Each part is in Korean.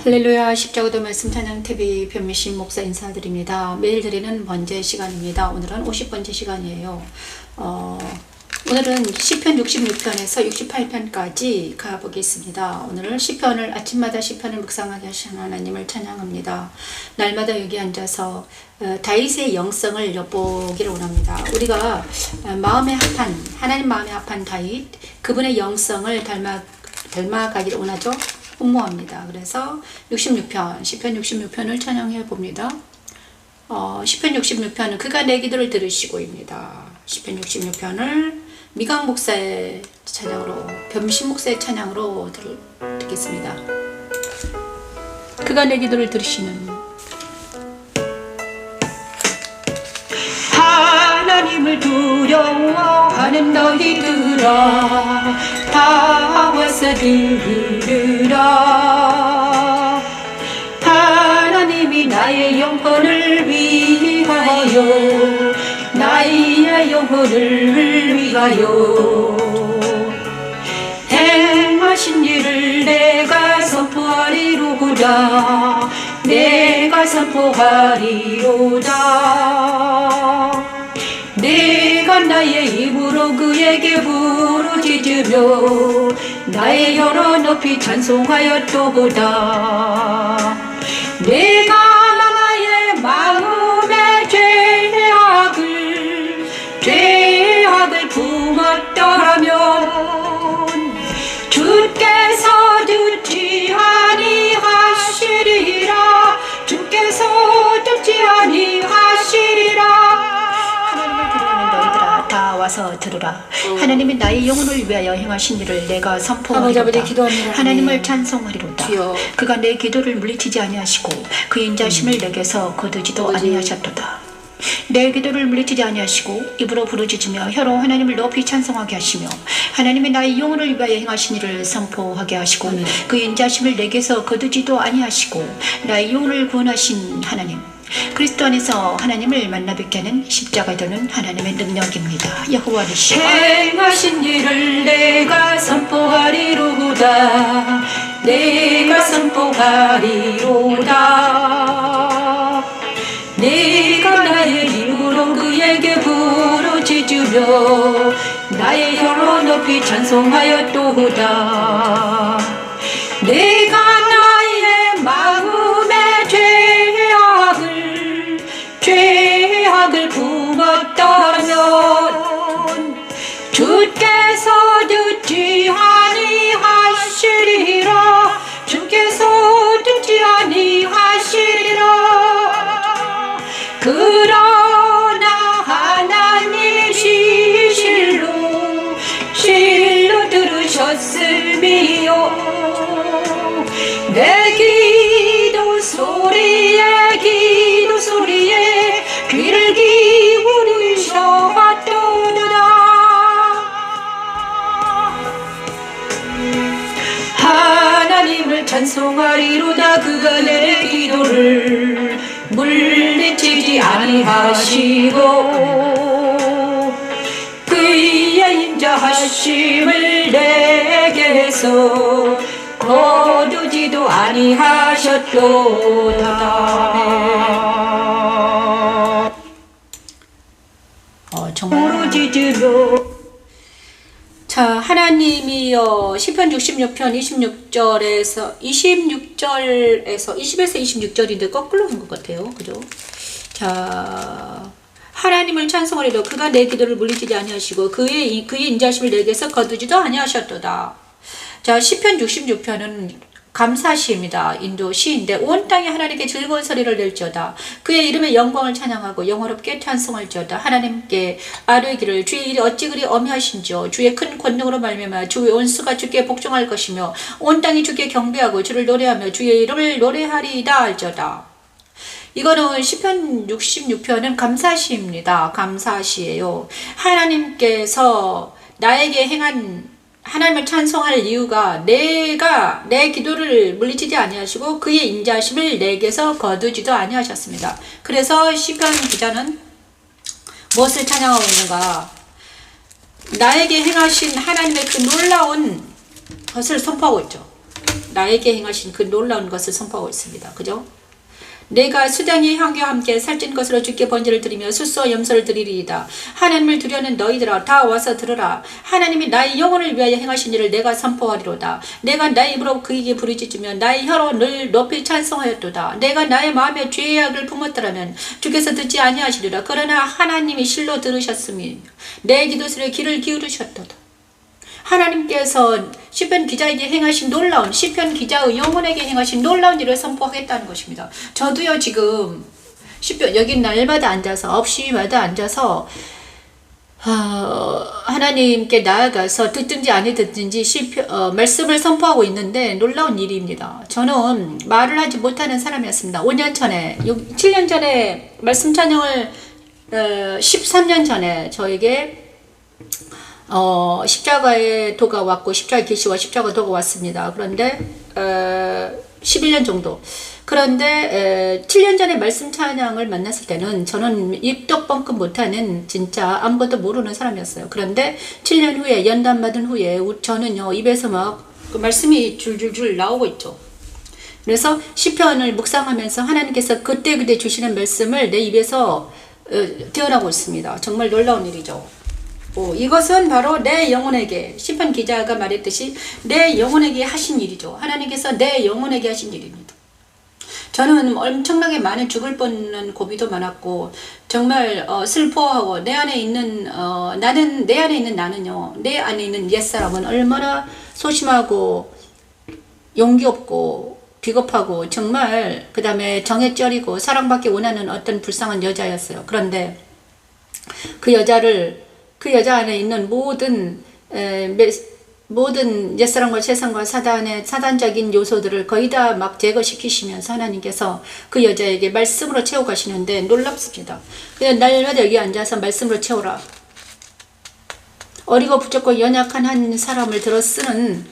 할렐루야. 십자가도 말씀 찬양 TV 변미신 목사 인사드립니다. 매일 드리는 번제 시간입니다. 오늘은 50번째 시간이에요. 오늘은 시편 66편에서 68편까지 가보겠습니다. 오늘은 시편을 아침마다 시편을 묵상하게 하시는 하나님을 찬양합니다. 날마다 여기 앉아서 다윗의 영성을 엿보기를 원합니다. 우리가 마음에 합한 하나님 마음에 합한 다윗, 그분의 영성을 닮아가기를 원하죠. 흠모합니다. 그래서 66편, 시편 66편을 찬양해 봅니다. 시편 66편은 그가 내 기도를 들으시고입니다. 시편 66편을 미강 목사의 찬양으로, 변신 목사의 찬양으로 듣겠습니다. 그가 내 기도를 들으시는 하나님을 두려워하는 너희들아, 다 와서 들으라. 하나님이 나의 영혼을 위하여, 나의 영혼을 위하여 행하신 일을 내가 선포하리로다. 내가 선포하리로다. 내가 나의 입으로 그에게 부르짖으며 나의 혀로 높이 찬송하였도다. 내가 나의 마음의 죄악을 품었더라면 주께서 듣지 아니하시리라. 주께서 듣지 아니하시리라. 다 와서 들으라. 하나님이 나의 영혼을 위하여 행하신 일을 내가 선포하리로다. 하나님을 찬송하리로다. 그가 내 기도를 물리치지 아니하시고 그 인자심을 내게서 거두지도 아니하셨도다. 내 기도를 물리치지 아니하시고 입으로 부르짖으며 혀로 하나님을 높이 찬송하게 하시며 하나님이 나의 영혼을 위하여 행하신 일을 선포하게 하시고 그 인자심을 내게서 거두지도 아니하시고 나의 영혼을 구원하신 하나님, 그리스도 안에서 하나님을 만나 뵙게 하는 십자가에 도는 하나님의 능력입니다. 여호와 니시 행하신 일을 내가 선포하리로다. 내가 선포하리로다. 내가 나의 입으로 그에게 부르짖으며 나의 혀로 높이 찬송하였도다. 내가 나의 마음의 죄악을 품었다면 주께서 듣지 아니하시리라. 주께서 듣지 아니하시리라. 그러나 하나님이 실로 들으셨음이요, 내 기도 소리에 귀를 기울이셨도다. 하나님을 찬송하리로다. 그가 내 기도를 물리치지 아니하시고 그의 인자하심을 내게서 거두지도 아니하셨도다. 정말 자, 하나님이여, 시편 66편 20에서 26절인데 거꾸로 한 것 같아요. 그죠? 자, 하나님을 찬송하리로. 그가 내 기도를 물리치지 아니하시고 그의 인자심을 내게서 거두지도 아니하셨도다. 자, 시편 66편은 감사시입니다. 인도 시인데 온 땅이 하나님께 즐거운 소리를 낼지어다. 그의 이름의 영광을 찬양하고 영화롭게 찬송할지어다. 하나님께 아뢰기를 주의 일이 어찌 그리 엄하신지요. 주의 큰 권능으로 말미암아 주의 온 수가 주께 복종할 것이며 온 땅이 주께 경배하고 주를 노래하며 주의 이름을 노래하리이다 할지어다. 이거는 시편 66편은 감사시입니다. 감사시예요. 하나님께서 나에게 행한, 하나님을 찬송할 이유가 내가 내 기도를 물리치지 아니하시고 그의 인자심을 내게서 거두지도 아니하셨습니다. 그래서 시편 기자는 무엇을 찬양하고 있는가? 나에게 행하신 하나님의 그 놀라운 것을 선포하고 있죠. 나에게 행하신 그 놀라운 것을 선포하고 있습니다. 그죠? 내가 수장의 향기와 함께 살찐 것으로 주께 번제를 드리며 숫소와 염소를 드리리이다. 하나님을 두려는 너희들아 다 와서 들으라. 하나님이 나의 영혼을 위하여 행하신 일을 내가 선포하리로다. 내가 나의 입으로 그에게 부르짖으며 나의 혀로 늘 높이 찬송하였도다. 내가 나의 마음에 죄의 악을 품었더라면 주께서 듣지 아니하시리라. 그러나 하나님이 실로 들으셨으니 내 기도소리에 귀를 기울이셨도다. 하나님께서 시편 기자에게 행하신 놀라운, 시편 기자의 영혼에게 행하신 놀라운 일을 선포하겠다는 것입니다. 저도요 지금 시편 여기 날마다 앉아서 9시마다 앉아서 하나님께 나아가서 듣든지 안 듣든지 말씀을 선포하고 있는데 놀라운 일입니다. 저는 말을 하지 못하는 사람이었습니다. 5년 전에 7년 전에 말씀 찬양을 13년 전에 저에게 십자가의 도가 왔고 십자가 계시와 십자가 도가 왔습니다. 그런데 11년 정도. 그런데 7년 전에 말씀 찬양을 만났을 때는 저는 입도 뻥끗 못하는 진짜 아무것도 모르는 사람이었어요. 그런데 7년 후에 연단 받은 후에 저는요 입에서 막 그 말씀이 줄줄줄 나오고 있죠. 그래서 시편을 묵상하면서 하나님께서 그때 주시는 말씀을 내 입에서 태어나고 있습니다. 정말 놀라운 일이죠. 이것은 바로 내 영혼에게 시편 기자가 말했듯이 내 영혼에게 하신 일이죠. 하나님께서 내 영혼에게 하신 일입니다. 저는 엄청나게 많은 죽을 뻔한 고비도 많았고 정말 슬퍼하고 내 안에 있는 나는요 내 안에 있는 옛사람은 얼마나 소심하고 용기 없고 비겁하고 정말 그 다음에 정에 쩔이고 사랑받기 원하는 어떤 불쌍한 여자였어요. 그런데 그 여자 안에 있는 모든 옛사람과 세상과 사단적인 요소들을 거의 다 막 제거시키시면서 하나님께서 그 여자에게 말씀으로 채워가시는데 놀랍습니다. 그냥 날마다 여기 앉아서 말씀으로 채워라. 어리고 부족고 연약한 한 사람을 들어 쓰는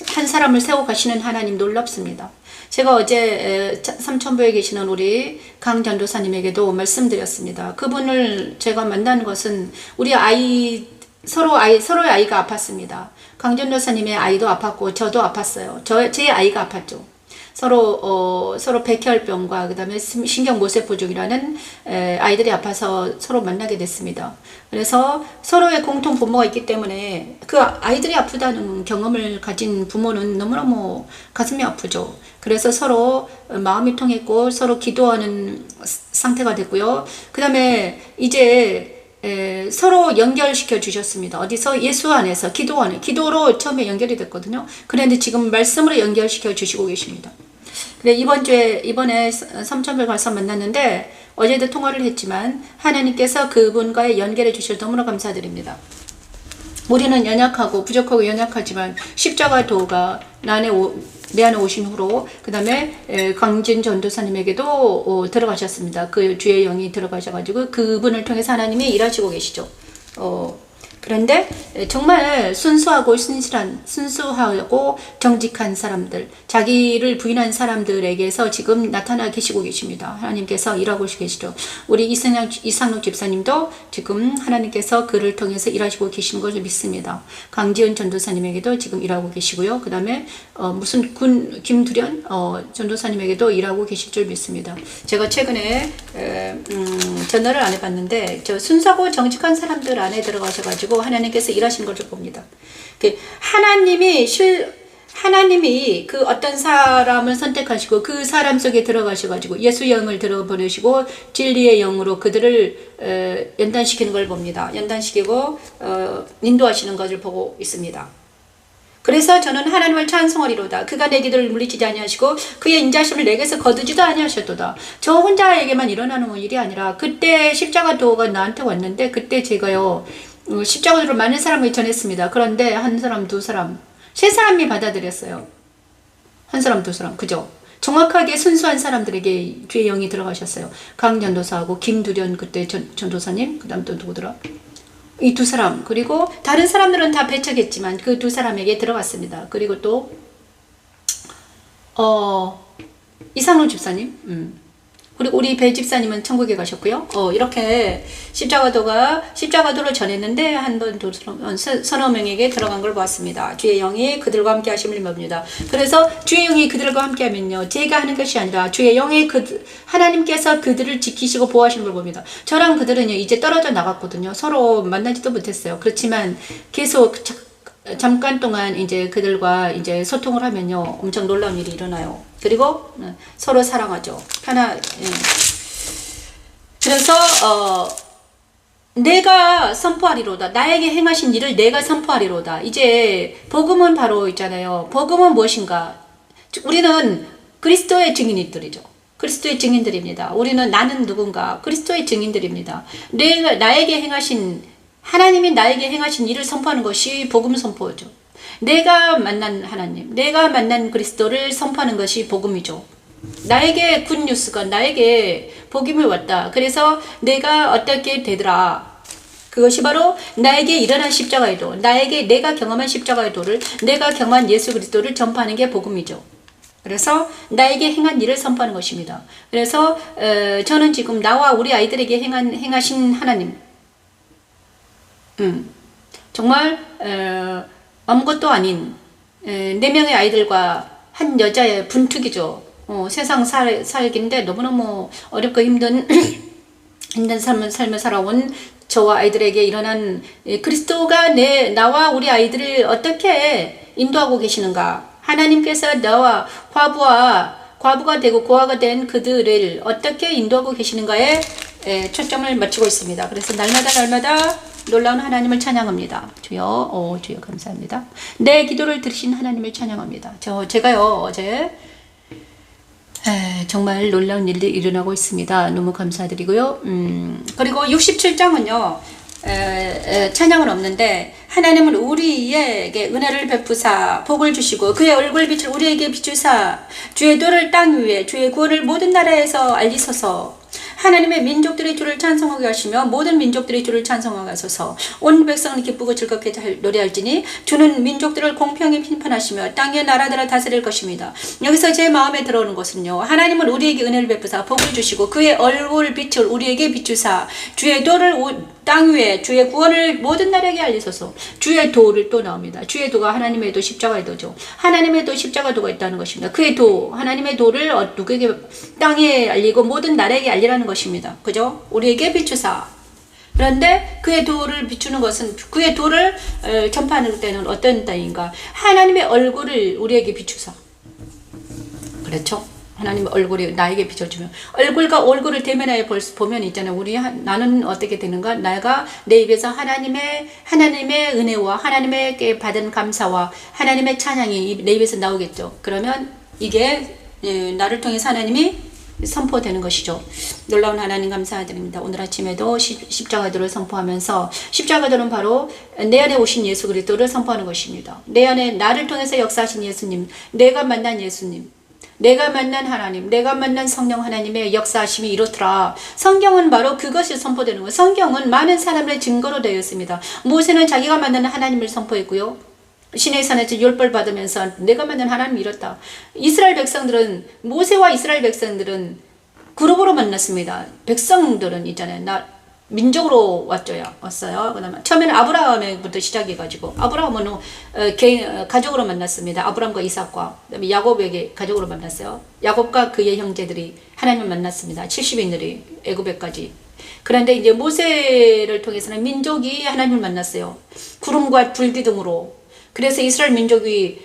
한 사람을 세워가시는 하나님 놀랍습니다. 제가 어제 삼천부에 계시는 우리 강 전도사님에게도 말씀드렸습니다. 그분을 제가 만난 것은 우리 서로의 아이가 아팠습니다. 강 전도사님의 아이도 아팠고 저도 아팠어요. 제 아이가 아팠죠. 서로 백혈병과 그다음에 신경모세포증이라는 아이들이 아파서 서로 만나게 됐습니다. 그래서 서로의 공통 부모가 있기 때문에 그 아이들이 아프다는 경험을 가진 부모는 너무너무 가슴이 아프죠. 그래서 서로 마음이 통했고 서로 기도하는 상태가 됐고요. 그 다음에 이제 서로 연결시켜 주셨습니다. 어디서? 예수 안에서 기도로 처음에 연결이 됐거든요. 그런데 지금 말씀으로 연결시켜 주시고 계십니다. 그래 이번에 삼천별 가서 만났는데 어제도 통화를 했지만 하나님께서 그분과의 연결해 주셔서 너무나 감사드립니다. 우리는 연약하고 부족하고 연약하지만 십자가 도가 내 안에 오신 후로 그 다음에 강진 전도사님에게도 들어가셨습니다. 그 주의 영이 들어가셔가지고 그분을 통해서 하나님이 일하시고 계시죠. 그런데 정말 순수하고 정직한 사람들, 자기를 부인한 사람들에게서 지금 나타나 계시고 계십니다. 하나님께서 일하고 계시죠. 우리 이상록 집사님도 지금 하나님께서 그를 통해서 일하시고 계시는 것을 믿습니다. 강지은 전도사님에게도 지금 일하고 계시고요. 그 다음에 김두련 전도사님에게도 일하고 계실 줄 믿습니다. 제가 최근에 전화를 안 해봤는데 저 순수하고 정직한 사람들 안에 들어가셔가지고 하나님께서 일하신 것을 봅니다. 하나님이 그 어떤 사람을 선택하시고 그 사람 속에 들어가셔가지고 예수 영을 들어보내시고 진리의 영으로 그들을 연단시키는 걸 봅니다. 연단시키고 인도하시는 것을 보고 있습니다. 그래서 저는 하나님을 찬송하리로다. 그가 내 기도를 물리치지 아니하시고 그의 인자심을 내게서 거두지도 아니하셨도다. 저 혼자에게만 일어나는 일이 아니라 그때 십자가 도가 나한테 왔는데 그때 제가요 십자가로 많은 사람을 전했습니다. 그런데 한 사람, 두 사람, 세 사람이 받아들였어요. 한 사람, 두 사람, 그죠? 정확하게 순수한 사람들에게 주의 영이 들어가셨어요. 강 전도사하고 김두련 그때 전도사님, 그 다음 또 누구더라? 이 두 사람, 그리고 다른 사람들은 다 배척했지만 그 두 사람에게 들어갔습니다. 그리고 또 이상로 집사님, 그리고 우리 배 집사님은 천국에 가셨고요. 이렇게 십자가도를 전했는데 한 번, 서너 명에게 들어간 걸 보았습니다. 주의 영이 그들과 함께 하심을 봅니다. 그래서 주의 영이 그들과 함께 하면요, 제가 하는 것이 아니라 주의 영의 하나님께서 그들을 지키시고 보호하시는 걸 봅니다. 저랑 그들은요, 이제 떨어져 나갔거든요. 서로 만나지도 못했어요. 그렇지만 계속 잠깐 동안 이제 그들과 이제 소통을 하면요, 엄청 놀라운 일이 일어나요. 그리고 서로 사랑하죠. 그래서 내가 선포하리로다. 나에게 행하신 일을 내가 선포하리로다. 이제 복음은 바로 있잖아요. 복음은 무엇인가? 우리는 그리스도의 증인들이죠. 그리스도의 증인들입니다. 우리는 나는 누군가? 그리스도의 증인들입니다. 나에게 행하신, 하나님이 나에게 행하신 일을 선포하는 것이 복음 선포죠. 내가 만난 하나님, 내가 만난 그리스도를 선포하는 것이 복음이죠. 나에게 굿뉴스가, 나에게 복음이 왔다. 그래서 내가 어떻게 되더라. 그것이 바로 나에게 일어난 십자가의 도, 내가 경험한 십자가의 도를, 내가 경험한 예수 그리스도를 전파하는 게 복음이죠. 그래서 나에게 행한 일을 선포하는 것입니다. 그래서 저는 지금 나와 우리 아이들에게 행하신 하나님, 정말 아무것도 아닌 4명의 아이들과 한 여자의 분투기죠. 세상 살기인데 너무너무 어렵고 힘든 삶을 살아온 저와 아이들에게 일어난 그리스도가 나와 우리 아이들을 어떻게 인도하고 계시는가. 하나님께서 나와 과부가 되고 고아가 된 그들을 어떻게 인도하고 계시는가에 초점을 맞추고 있습니다. 그래서 날마다 놀라운 하나님을 찬양합니다. 주여, 주여 감사합니다. 내 기도를 들으신 하나님을 찬양합니다. 제가요, 어제 정말 놀라운 일들이 일어나고 있습니다. 너무 감사드리고요. 그리고 67장은요, 찬양은 없는데, 하나님은 우리에게 은혜를 베푸사 복을 주시고 그의 얼굴빛을 우리에게 비추사 주의 도를 땅 위에 주의 구원을 모든 나라에서 알리소서. 하나님의 민족들이 주를 찬송하게 하시며 모든 민족들이 주를 찬송하게 하소서. 온 백성은 기쁘고 즐겁게 노래할지니 주는 민족들을 공평히 심판하시며 땅의 나라들을 다스릴 것입니다. 여기서 제 마음에 들어오는 것은요, 하나님은 우리에게 은혜를 베푸사 복을 주시고 그의 얼굴 빛을 우리에게 비추사 주의 도를 땅 위에 주의 구원을 모든 나라에게 알리소서. 주의 도를 또 나옵니다. 주의 도가 하나님의 도, 십자가의 도죠. 하나님의 도, 십자가 도가 있다는 것입니다. 그의 도, 하나님의 도를 누구에게, 땅에 알리고 모든 나라에게 알리라는 것입니다. 그죠? 우리에게 비추사. 그런데 그의 도를 비추는 것은, 그의 도를 전파하는 때는 어떤 때인가? 하나님의 얼굴을 우리에게 비추사. 그렇죠? 하나님의 얼굴이 나에게 비춰주면, 얼굴과 얼굴을 대면하여 보면 있잖아요. 나는 어떻게 되는가? 내가 내 입에서 하나님의 은혜와 하나님에게 받은 감사와 하나님의 찬양이 내 입에서 나오겠죠. 그러면 이게 나를 통해서 하나님이 선포되는 것이죠. 놀라운 하나님 감사드립니다. 오늘 아침에도 십자가도를 선포하면서, 십자가도는 바로 내 안에 오신 예수 그리스도를 선포하는 것입니다. 내 안에 나를 통해서 역사하신 예수님, 내가 만난 예수님, 내가 만난 하나님, 내가 만난 성령 하나님의 역사하심이 이렇더라. 성경은 바로 그것이 선포되는 거예요. 성경은 많은 사람의 증거로 되어 있습니다. 모세는 자기가 만나는 하나님을 선포했고요. 신의 산에서 10벌 받으면서 내가 만난 하나님이 이렇다. 모세와 이스라엘 백성들은 그룹으로 만났습니다. 백성들은 있잖아요. 민족으로 왔어요. 그다음에 처음에는 아브라함부터 시작해가지고, 아브라함은 가족으로 만났습니다. 아브라함과 이삭과, 그다음에 야곱에게 가족으로 만났어요. 야곱과 그의 형제들이 하나님을 만났습니다. 70인들이 애굽에까지. 그런데 이제 모세를 통해서는 민족이 하나님을 만났어요. 구름과 불기둥으로. 그래서 이스라엘 민족이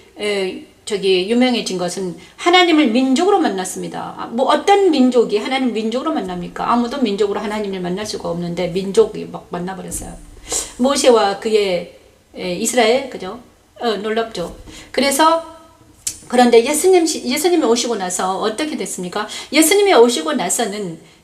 유명해진 것은 하나님을 민족으로 만났습니다. 어떤 민족이 하나님 민족으로 만납니까? 아무도 민족으로 하나님을 만날 수가 없는데 민족이 막 만나버렸어요. 모세와 그의 이스라엘, 그죠? 놀랍죠? 그런데 예수님이 오시고 나서 어떻게 됐습니까? 예수님이 오시고 나서는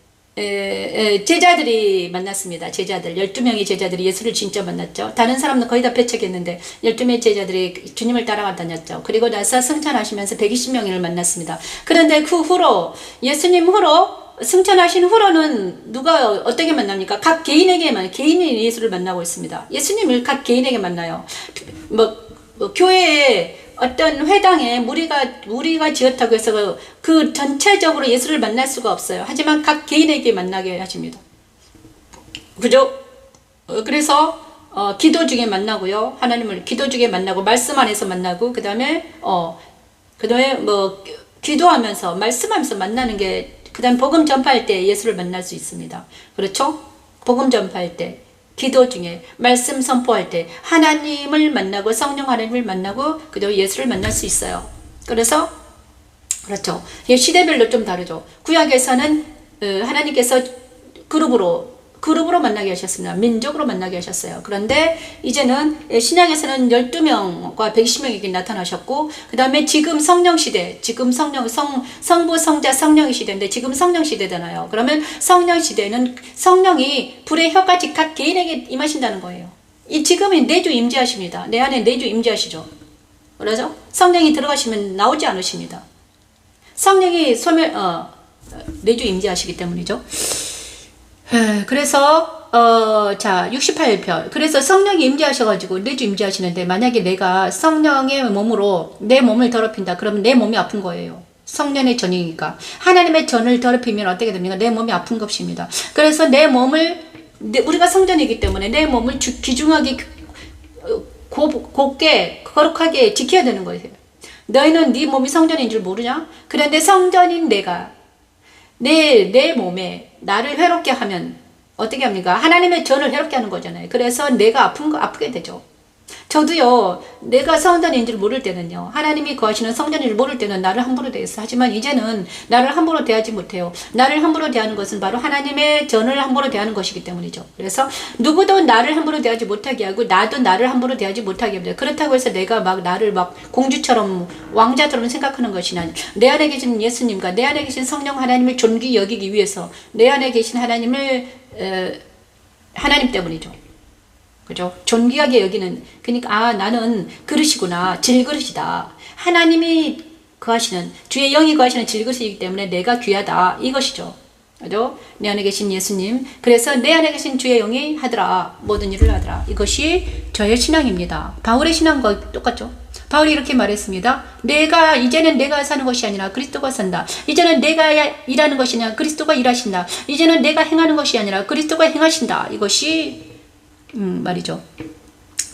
제자들이 만났습니다. 12명의 제자들이 예수를 진짜 만났죠. 다른 사람은 거의 다 배척했는데 12명의 제자들이 주님을 따라가 다녔죠. 그리고 나서 승천하시면서 120명을 만났습니다. 그런데 그 후로, 예수님 후로, 승천하신 후로는 누가 어떻게 만납니까? 각 개인이 예수를 만나고 있습니다. 예수님을 각 개인에게 만나요. 교회에 어떤 회당에 무리가 지었다고 해서 그 전체적으로 예수를 만날 수가 없어요. 하지만 각 개인에게 만나게 하십니다. 그죠? 그래서 기도 중에 만나고요. 하나님을 기도 중에 만나고 말씀 안에서 만나고 그다음에 뭐 기도하면서 말씀하면서 만나는 게 그다음 복음 전파할 때 예수를 만날 수 있습니다. 그렇죠? 복음 전파할 때 기도 중에 말씀 선포할 때 하나님을 만나고 성령 하나님을 만나고 그다음에 예수를 만날 수 있어요. 그래서 그렇죠. 시대별로 좀 다르죠. 구약에서는 하나님께서 그룹으로 만나게 하셨습니다. 민족으로 만나게 하셨어요. 그런데 이제는 신약에서는 12명과 120명에게 나타나셨고 그 다음에 지금 성령 시대, 지금 성부, 성자, 성령의 시대인데 지금 성령 시대잖아요. 그러면 성령 시대는 성령이 불의 혀같이 각 개인에게 임하신다는 거예요. 이 지금이 내주 임재하십니다. 내 안에 내주 임재하시죠. 그러죠? 성령이 들어가시면 나오지 않으십니다. 성령이 내주 임재하시기 때문이죠. 그래서 자 68편 그래서 성령이 임재하셔가지고 내주 임재하시는데 만약에 내가 성령의 몸으로 내 몸을 더럽힌다 그러면 내 몸이 아픈 거예요. 성령의 전이니까 하나님의 전을 더럽히면 어떻게 됩니까? 내 몸이 아픈 것입니다. 그래서 내 몸을 우리가 성전이기 때문에 내 몸을 귀중하게 곱게 거룩하게 지켜야 되는 거예요. 너희는 네 몸이 성전인 줄 모르냐? 그런데 성전인 내가 내 몸에 나를 괴롭게 하면 어떻게 합니까? 하나님의 전을 괴롭게 하는 거잖아요. 그래서 내가 아프게 되죠. 저도요, 내가 성전인 줄 모를 때는요, 하나님이 거하시는 성전인 줄 모를 때는 나를 함부로 대했어. 하지만 이제는 나를 함부로 대하지 못해요. 나를 함부로 대하는 것은 바로 하나님의 전을 함부로 대하는 것이기 때문이죠. 그래서 누구도 나를 함부로 대하지 못하게 하고 나도 나를 함부로 대하지 못하게 합니다. 그렇다고 해서 내가 나를 공주처럼 왕자처럼 생각하는 것이 아니라 내 안에 계신 예수님과 내 안에 계신 성령 하나님을 존귀 여기기 위해서 내 안에 계신 하나님을 하나님 때문이죠. 그죠? 존귀하게 여기는, 그러니까 나는 그릇이구나, 질그릇이다. 하나님이 거하시는, 주의 영이 거하시는 질그릇이기 때문에 내가 귀하다, 이것이죠. 그죠? 내 안에 계신 예수님, 그래서 내 안에 계신 주의 영이 하더라, 모든 일을 하더라. 이것이 저의 신앙입니다. 바울의 신앙과 똑같죠? 바울이 이렇게 말했습니다. 이제는 내가 사는 것이 아니라 그리스도가 산다. 이제는 내가 일하는 것이 아니라 그리스도가 일하신다. 이제는 내가 행하는 것이 아니라 그리스도가 행하신다. 이것이 말이죠.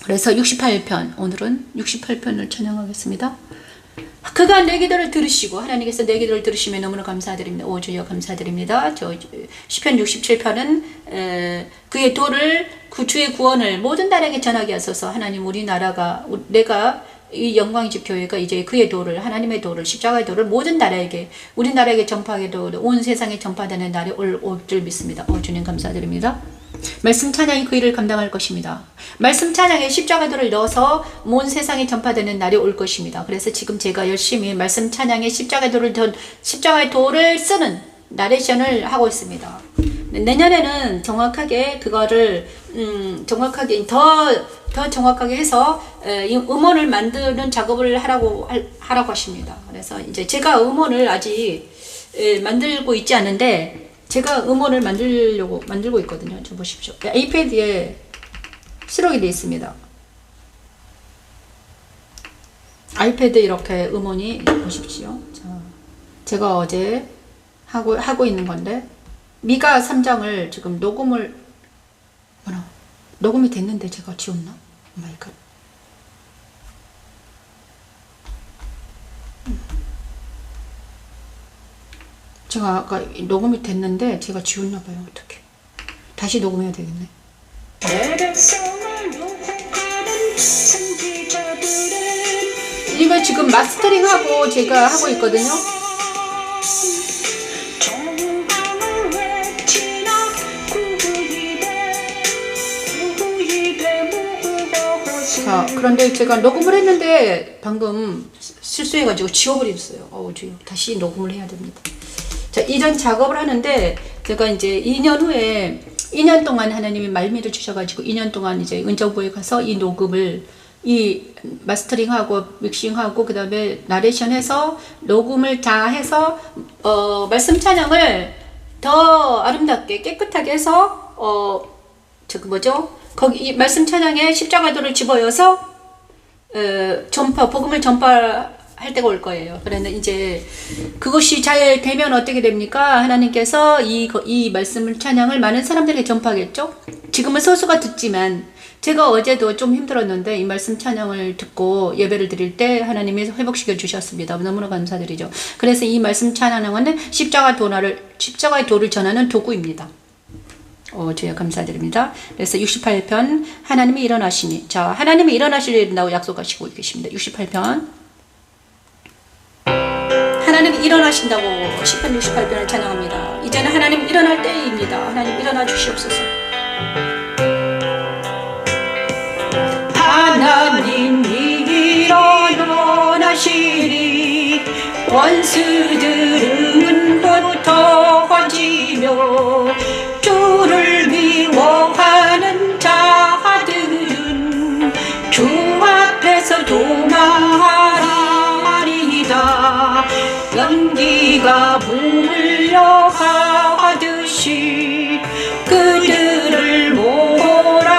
그래서 68편, 오늘은 68편을 찬양하겠습니다. 그가 내 기도를 들으시고, 하나님께서 내 기도를 들으시면 너무나 감사드립니다. 오 주여 감사드립니다. 시편 67편은 그의 도를, 주의 구원을 모든 나라에게 전하게 하소서. 하나님, 우리나라가, 이 영광의 교회가 이제 그의 도를, 하나님의 도를, 십자가의 도를 모든 나라에게, 우리나라에게 전파하게 도를 온 세상에 전파되는 날이 올 줄 믿습니다. 주님 감사드립니다. 말씀 찬양이 그 일을 감당할 것입니다. 말씀 찬양에 십자가의 도를 넣어서 온 세상에 전파되는 날이 올 것입니다. 그래서 지금 제가 열심히 말씀 찬양에 십자가의 도를 쓰는 나레이션을 하고 있습니다. 내년에는 정확하게 그거를 정확하게 더 정확하게 해서 음원을 만드는 작업을 하라고 하십니다. 그래서 이제 제가 음원을 아직 만들고 있지 않은데 제가 음원을 만들고 있거든요. 좀 보십시오. 아이패드에 수록이 되어 있습니다. 아이패드 이렇게 음원이 보십시오. 자, 제가 어제 하고 있는 건데 미가 3장을 지금 녹음이 됐는데 제가 지웠나? 오마이갓. 제가 아까 녹음이 됐는데 제가 지웠나봐요. 어떡해. 다시 녹음해야 되겠네. 이거 지금 마스터링하고 제가 하고 있거든요. 자, 그런데 제가 녹음을 했는데 방금 실수해가지고 지워버렸어요. 주여. 다시 녹음을 해야 됩니다. 자, 이런 작업을 하는데 제가 이제 2년 후에 2년 동안 하나님이 말미를 주셔가지고 2년 동안 이제 은정부에 가서 이 녹음을 마스터링하고 믹싱하고 그 다음에 나레이션해서 녹음을 다 해서 말씀 찬양을 더 아름답게 깨끗하게 해서 거기 이 말씀 찬양에 십자가도를 집어여서 복음을 전파할 때가 올 거예요. 그런데 이제 그것이 잘 되면 어떻게 됩니까? 하나님께서 이 말씀을 찬양을 많은 사람들에게 전파하겠죠? 지금은 소수가 듣지만 제가 어제도 좀 힘들었는데 이 말씀 찬양을 듣고 예배를 드릴 때 하나님이 회복시켜 주셨습니다. 너무나 감사드리죠. 그래서 이 말씀 찬양은 십자가의 도를 전하는 도구입니다. 주여 감사드립니다. 그래서 68편 하나님이 일어나시니, 자, 하나님이 일어나시리라고 약속하시고 계십니다. 68편 하나님이 일어나신다고 시편 68편을 찬양합니다. 이제는 하나님 일어날 때입니다. 하나님 일어나 주시옵소서. 하나님이 일어나시리 원수들은 흩어지며 주를 미워하는 자들은 주 앞에서 도망하리이다. 연기가 물려가듯이 그들을 몰아내소서.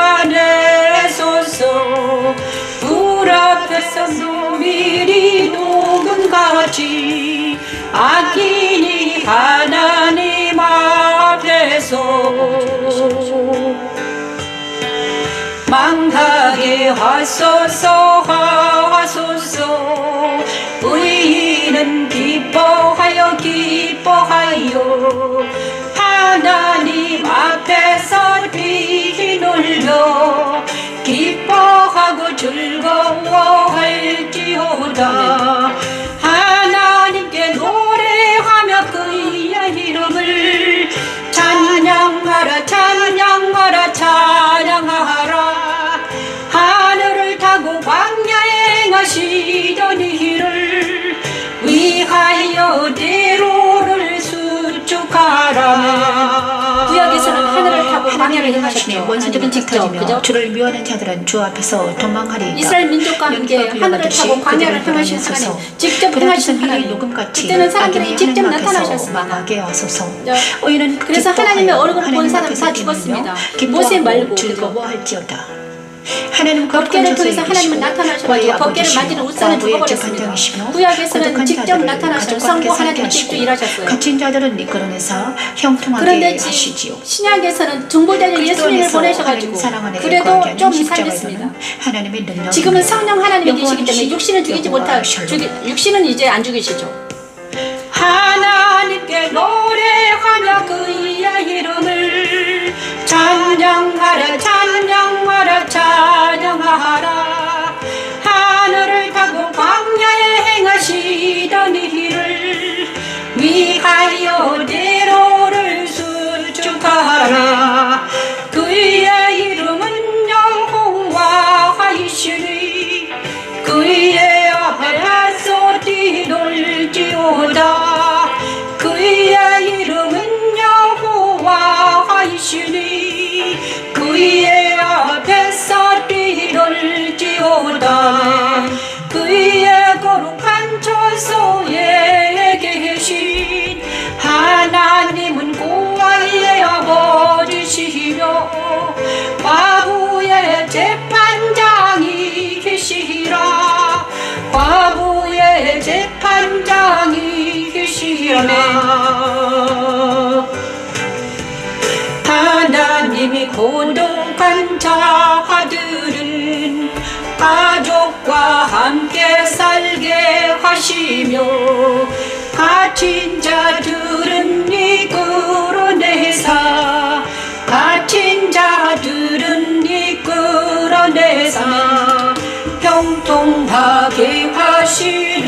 불 앞에서 노밀이 녹음같이 악인이 하나님 앞에서 망하게 하소서. 의인은 기뻐하여 하나님 앞에서 빛이 놀며 기뻐하고 즐거워할지어다. 하나님께 노래하며 그의 이름을 찬양하라. 하늘을 타고 광야에 행하시던 일을 위하여 대로를 수축하라. 구약에서는 하늘을 타고 광야를 행하셨죠. 원수들은 짙어지며 주를 미워하는 자들은 주 앞에서 도망하리이다. 이스라엘 민족과 함께 하늘을 타고 광야를 행하신 하나님, 직접 행하신 하나님. 그때는 사람들이 직접 나타나셨습니다. 그래서 하나님의 얼굴을 본 사람 다 죽었습니다. 모세 말고 즐거워할지어다. 법궤를 통해서 하나님은 나타나셔가지고 법궤를 만지는 우상은 죽어버렸습니다. 구약에서는 직접 나타나셔서 성부 하나님이 직접 일하셨어요. 갇힌 자들은 이끌어내서 형통하게 그런데 하시지요. 신약에서는 중보자를 예수님을 보내셔가지고 그래도 좀 살렸습니다. 지금은 성령 하나님이 계시기 때문에 육신을 죽이지 못할 육신은 이제 안 죽이시죠. 하나님께 노래하며 그의 이름을 찬양하라. 하늘을 타고 광야에 행하시던 일을 위하여 대로를 수축하라. 그의 이름은 여호와이시니 그의 앞에서 뛰놀지어다. 그의 이름은 여호와이시니 그의 앞에서 뛰놀지어다. 그의 거룩한 처소에 계신 하나님은 고아의 아버지시며 과부의 재판장이시라. 하나님이 고독한 자들은 가족과 함께 살게 하시며 갇힌 자들은 이끌어내사 형통하게 하시는구니라.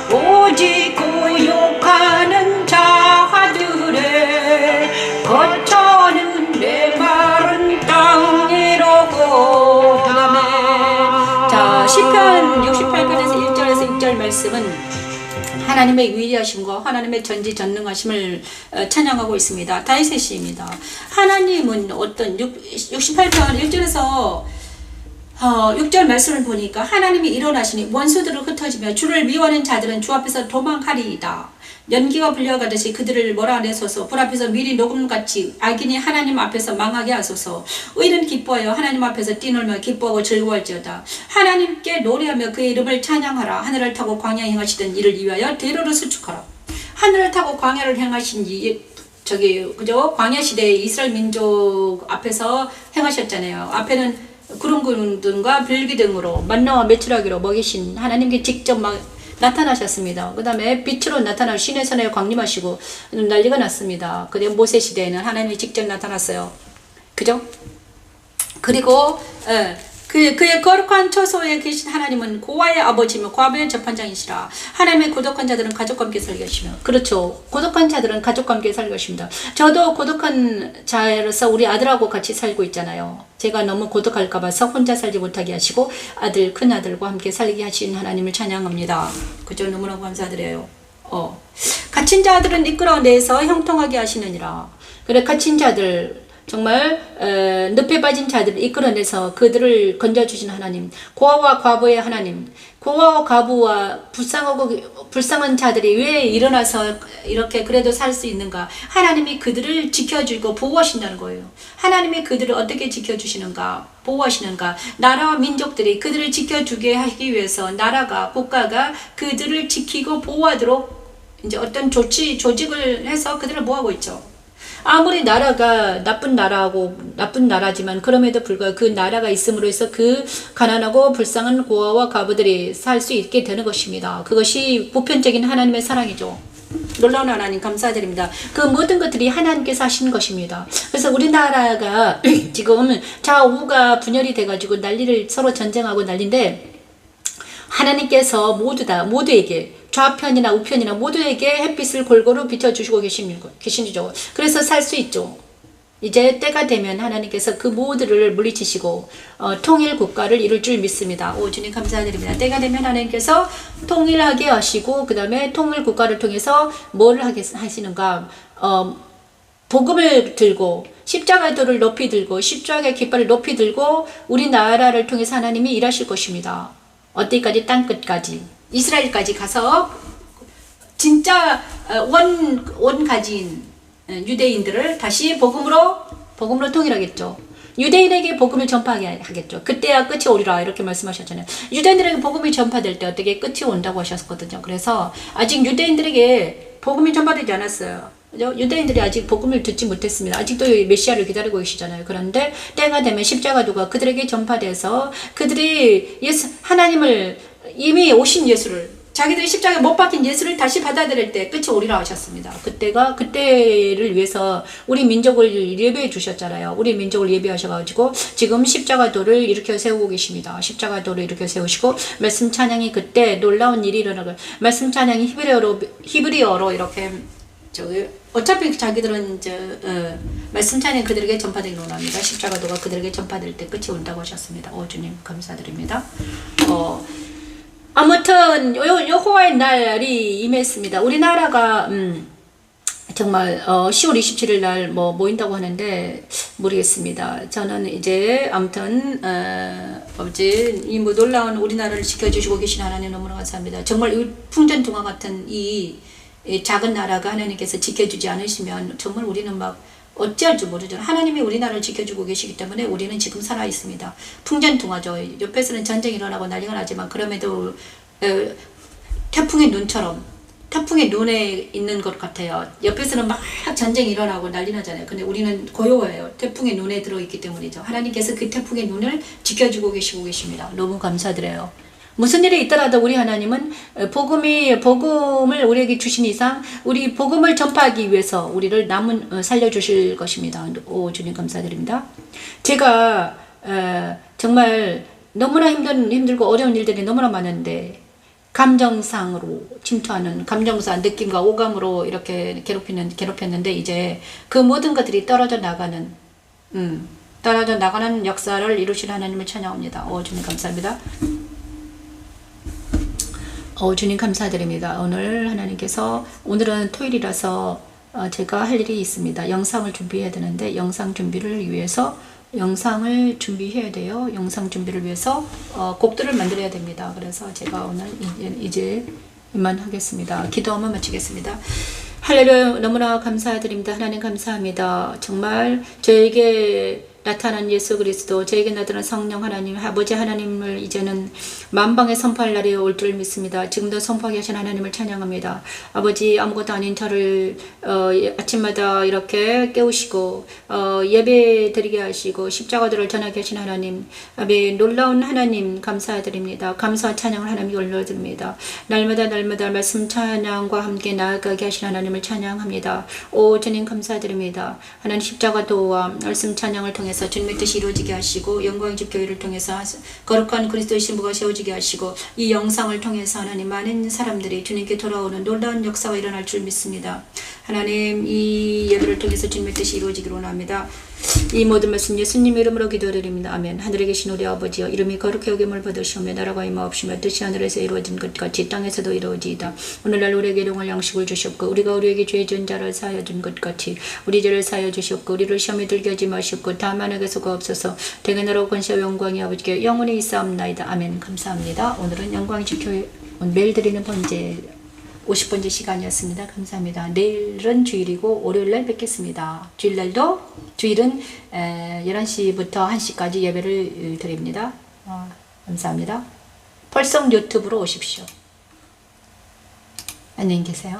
오직 고욕하는 자들의 거처는 메마른 땅이로고. 자, 시편 68편에서 1절에서 6절 말씀은 하나님의 위대하심과 하나님의 전지전능하심을 찬양하고 있습니다. 다윗의 시입니다. 하나님은 어떤 68편 1절에서 6절 말씀을 보니까 하나님이 일어나시니 원수들을 흩어지며 주를 미워하는 자들은 주 앞에서 도망하리이다. 연기가 불려가듯이 그들을 몰아내소서. 불 앞에서 미리 녹음같이 악인이 하나님 앞에서 망하게 하소서. 의는 기뻐하여 하나님 앞에서 뛰놀며 기뻐하고 즐거워할지어다. 하나님께 노래하며 그의 이름을 찬양하라. 하늘을 타고 광야에 행하시던 이를 위하여 대로를 수축하라. 하늘을 타고 광야를 행하신 그죠? 광야 시대에 이스라엘 민족 앞에서 행하셨잖아요. 앞에는 구름 등과 불기 등으로 만나와 메추라기로 먹이신 하나님께 직접 막 나타나셨습니다. 그 다음에 빛으로 나타나 신의 산에 광림하시고 난리가 났습니다. 그리고 모세 시대에는 하나님이 직접 나타났어요. 그죠? 그리고 그의 거룩한 처소에 계신 하나님은 고아의 아버지며 과부의 재판장이시라. 하나님의 고독한 자들은 가족과 함께 살게 하시며. 그렇죠. 고독한 자들은 가족과 함께 살게 하십니다. 저도 고독한 자로서 우리 아들하고 같이 살고 있잖아요. 제가 너무 고독할까 봐서 혼자 살지 못하게 하시고 아들, 큰아들과 함께 살게 하신 하나님을 찬양합니다. 그죠? 너무너무 감사드려요. 갇힌 자들은 이끌어 내서 형통하게 하시느니라. 그래, 갇힌 자들, 정말 늪에 빠진 자들을 이끌어내서 그들을 건져주신 하나님, 고아와 과부의 하나님, 고아와 과부와 불쌍한 자들이 왜 일어나서 이렇게 그래도 살 수 있는가? 하나님이 그들을 지켜주고 보호하신다는 거예요. 하나님이 그들을 어떻게 지켜주시는가? 보호하시는가? 나라와 민족들이 그들을 지켜주게 하기 위해서 나라가, 국가가 그들을 지키고 보호하도록 이제 어떤 조직을 해서 그들을 보호하고 있죠. 아무리 나라가 나쁜 나라지만 그럼에도 불구하고 그 나라가 있음으로 해서 그 가난하고 불쌍한 고아와 과부들이 살 수 있게 되는 것입니다. 그것이 보편적인 하나님의 사랑이죠. 놀라운 하나님 감사드립니다. 그 모든 것들이 하나님께서 하신 것입니다. 그래서 우리나라가 지금 좌우가 분열이 돼가지고 난리를 서로 전쟁하고 난리인데 하나님께서 모두에게 좌편이나 우편이나 모두에게 햇빛을 골고루 비춰주시고 계시죠. 그래서 살 수 있죠. 이제 때가 되면 하나님께서 그 모두를 물리치시고 통일 국가를 이룰 줄 믿습니다. 오, 주님 감사드립니다. 때가 되면 하나님께서 통일하게 하시고 그 다음에 통일 국가를 통해서 뭘 하시는가? 복음을 들고 십자가의 돌을 높이 들고 십자가의 깃발을 높이 들고 우리나라를 통해서 하나님이 일하실 것입니다. 어디까지? 땅끝까지, 이스라엘까지 가서 진짜 원가지인 유대인들을 다시 복음으로 통일하겠죠. 유대인에게 복음을 전파하게 하겠죠. 그때야 끝이 오리라 이렇게 말씀하셨잖아요. 유대인들에게 복음이 전파될 때 어떻게 끝이 온다고 하셨거든요. 그래서 아직 유대인들에게 복음이 전파되지 않았어요. 유대인들이 아직 복음을 듣지 못했습니다. 아직도 메시아를 기다리고 계시잖아요. 그런데 때가 되면 십자가도가 그들에게 전파돼서 그들이 하나님을 이미 오신 예수를, 자기들이 십자가에 못 박힌 예수를 다시 받아들일 때 끝이 오리라 하셨습니다. 그때를 위해서 우리 민족을 예배해 주셨잖아요. 우리 민족을 예배하셔가지고 지금 십자가도를 일으켜 세우고 계십니다. 십자가도를 일으켜 세우시고 말씀 찬양이 그때 놀라운 일이 일어나고, 말씀 찬양이 히브리어로 이렇게 어차피 자기들은 말씀 찬양 그들에게 전파되기 원합니다. 십자가도가 그들에게 전파될 때 끝이 온다고 하셨습니다. 오, 주님 감사드립니다. 아무튼 여호와의 날이 임했습니다. 우리나라가 정말 10월 27일 날 모인다고 하는데 모르겠습니다. 저는 이제 아무튼 이 놀라운 우리나라를 지켜주시고 계신 하나님 너무나 감사합니다. 정말 풍전등화 같은 이 작은 나라가 하나님께서 지켜주지 않으시면 정말 우리는 막 어찌할 줄 모르죠. 하나님이 우리나라를 지켜주고 계시기 때문에 우리는 지금 살아 있습니다. 풍전등화죠. 옆에서는 전쟁이 일어나고 난리가 나지만 그럼에도 태풍의 눈처럼, 태풍의 눈에 있는 것 같아요. 옆에서는 막 전쟁이 일어나고 난리 나잖아요. 근데 우리는 고요해요. 태풍의 눈에 들어있기 때문이죠. 하나님께서 그 태풍의 눈을 지켜주고 계시고 계십니다. 너무 감사드려요. 무슨 일이 있더라도 우리 하나님은 복음을 우리에게 주신 이상 우리 복음을 전파하기 위해서 우리를 살려주실 것입니다. 오, 주님 감사드립니다. 제가 정말 너무나 힘들고 어려운 일들이 너무나 많은데 감정상으로 침투하는 감정상 느낌과 오감으로 이렇게 괴롭혔는데 이제 그 모든 것들이 떨어져 나가는 역사를 이루신 하나님을 찬양합니다. 오, 주님 감사합니다. 주님 감사드립니다. 오늘은 토요일이라서 제가 할 일이 있습니다. 영상을 준비해야 되는데 영상 준비를 위해서 영상을 준비해야 돼요. 영상 준비를 위해서 곡들을 만들어야 됩니다. 그래서 제가 오늘 이제 이만 하겠습니다. 기도 한번 마치겠습니다. 할렐루야. 너무나 감사드립니다. 하나님 감사합니다. 정말 저에게 나타난 예수 그리스도, 저에게 나타난 성령 하나님, 아버지 하나님을 이제는 만방에 선포할 날이 올 줄 믿습니다. 지금도 선포하게 하신 하나님을 찬양합니다. 아버지, 아무것도 아닌 저를 아침마다 이렇게 깨우시고 예배 드리게 하시고 십자가들을 전하게 하신 하나님, 아버지 놀라운 하나님 감사드립니다. 감사와 찬양을 하나님께 올려드립니다. 날마다 말씀 찬양과 함께 나아가게 하신 하나님을 찬양합니다. 오 주님 감사드립니다. 하나님 십자가 도와 말씀 찬양을 통해서 주님의 뜻이 이루어지게 하시고 영광집 교회를 통해서 거룩한 그리스도의 신부가 세워지게 하시고 이 영상을 통해서 하나님 많은 사람들이 주님께 돌아오는 놀라운 역사가 일어날 줄 믿습니다. 하나님 이 예배를 통해서 주님의 뜻이 이루어지기를 원합니다. 이 모든 말씀 예수님의 이름으로 기도드립니다. 아멘. 하늘에 계신 우리 아버지여, 이름이 거룩히 여김을 받으시오며 나라가 임하옵시며 뜻이 하늘에서 이루어진 것 같이 땅에서도 이루어지이다. 오늘날 우리에게 일용할 양식을 주시옵고 우리가 우리에게 죄 지은 자를 사하여 준 것 같이 우리 죄를 사하여 주시옵고 우리를 시험에 들게 하지 마시옵고 다만 악에 속하옵소서. 대개 나라와 권세와 영광이 아버지께 영원히 있사옵나이다. 아멘. 감사합니다. 오늘은 영광이집 교회 매일 드리는 번제 50번째 시간이었습니다. 감사합니다. 내일은 주일이고 월요일날 뵙겠습니다. 주일은 11시부터 1시까지 예배를 드립니다. 감사합니다. 펄성 유튜브로 오십시오. 안녕히 계세요.